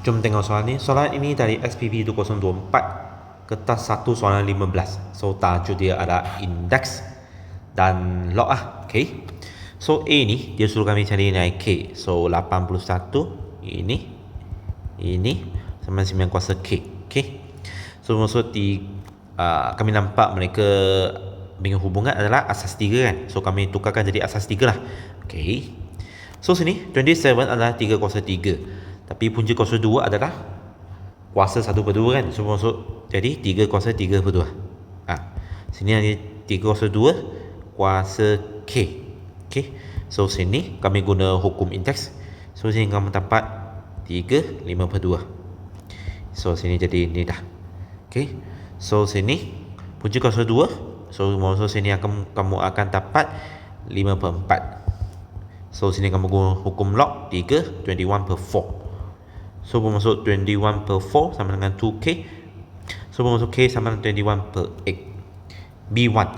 Jom tengok soalan ni. Soalan ini dari XPP 2024, kertas 1 soalan 15. So tajuk dia adalah indeks dan log okay. So A ni dia suruh kami cari nilai K. So 81 ini sama 9 kuasa K. Okay. So maksud kami nampak mereka dengan hubungan adalah asas 3 kan. So kami tukarkan jadi asas 3 lah. Okay. So sini 27 adalah 3 kuasa 3. Tapi punca kuasa 2 adalah kuasa 1/2 kan. So maksud jadi 3 kuasa 3/2. Sini ada 3 kuasa 2 kuasa K. Okay. So sini kami guna hukum indeks. So sini kamu dapat 3 5/2. So sini jadi ni dah. Okay. So sini punca kuasa 2. So maksud sini kamu akan dapat 5/4. So sini kamu guna hukum log 3 21/4. So bermaksud 21/4 sama dengan 2K. So bermaksud K sama dengan 21/8. B1,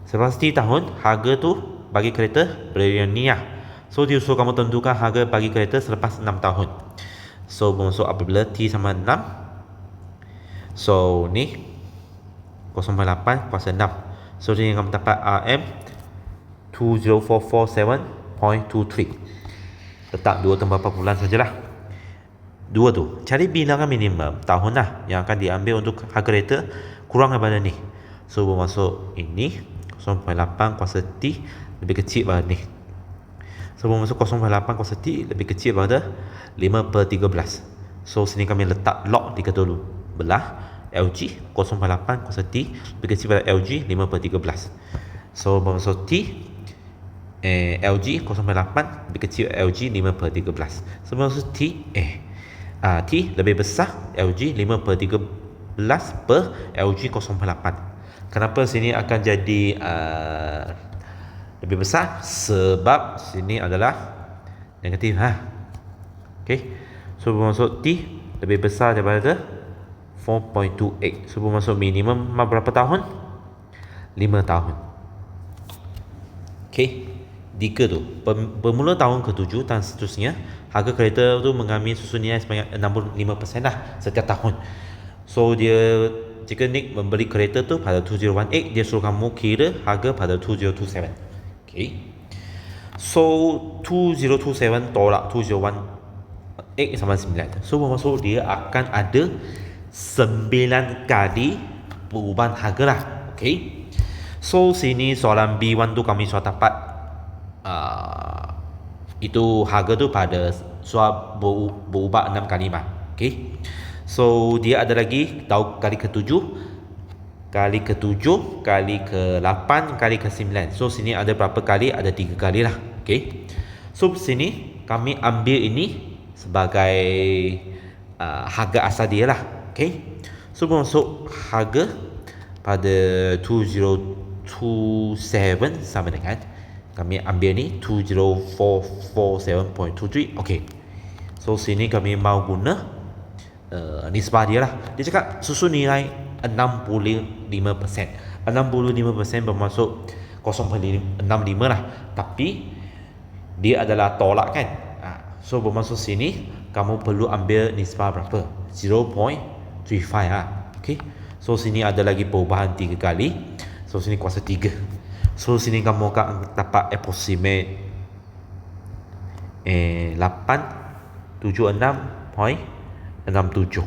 selepas 3 tahun harga tu bagi kereta berlinear. So dia suruh kamu tentukan harga bagi kereta selepas 6 tahun. So bermaksud apabila T sama 6, so ni 0.8 kuasa 6. So jadi kamu dapat RM 20447.23. letak 2 tambah 4 bulan sajalah. 2 tu cari bilangan minimum tahun lah yang akan diambil untuk harga kereta kurang daripada ni. So bermaksud ini 0.8 kuasa T lebih kecil pada ni. So bermaksud 0.8 kuasa T lebih kecil pada 5/13. So sini kami letak log 3 dulu, belah LG 0.8 kuasa T lebih kecil pada LG 5/13. So bermaksud LG 0.8 lebih kecil LG 5/13. So bermaksud T lebih besar LG 5/13 per LG 0.8. Kenapa sini akan jadi lebih besar? Sebab sini adalah negatif okay. So bermaksud T lebih besar daripada 4.28. So bermaksud minimum berapa tahun? 5 tahun. Okay. Jika tu bermula tahun ke-7 dan seterusnya, harga kereta tu mengambil susun nilai sebanyak 65% lah setiap tahun. So dia, jika Nick membeli kereta tu pada 2018, dia suruh kamu kira harga pada 2027. Okay. So 2027 tolak 2018 sama 9. So bermaksud dia akan ada 9 kali perubahan harga lah. Okay. So sini soalan B1 tu kami sudah dapat itu harga tu pada suap berubah 6 kali mah. Okay. So dia ada lagi tahu kali ke-7, kali ke-7, kali ke-8, kali ke-9. So sini ada berapa kali? Ada 3 kali lah. Okay. So sini kami ambil ini sebagai harga asal dia lah. Okay. So bermaksud harga pada 2027 sama dengan kami ambil ni 20447.23. Okay. So sini kami mau guna nisbah dia lah. Dia cakap susun nilai 65%. 65% bermaksud 0.65 lah. Tapi dia adalah tolak kan. So bermaksud sini kamu perlu ambil nisbah berapa? 0.35 Okay. So sini ada lagi perubahan 3 kali. So sini kuasa 3. So sini kamu akan dapat approximate 876.67.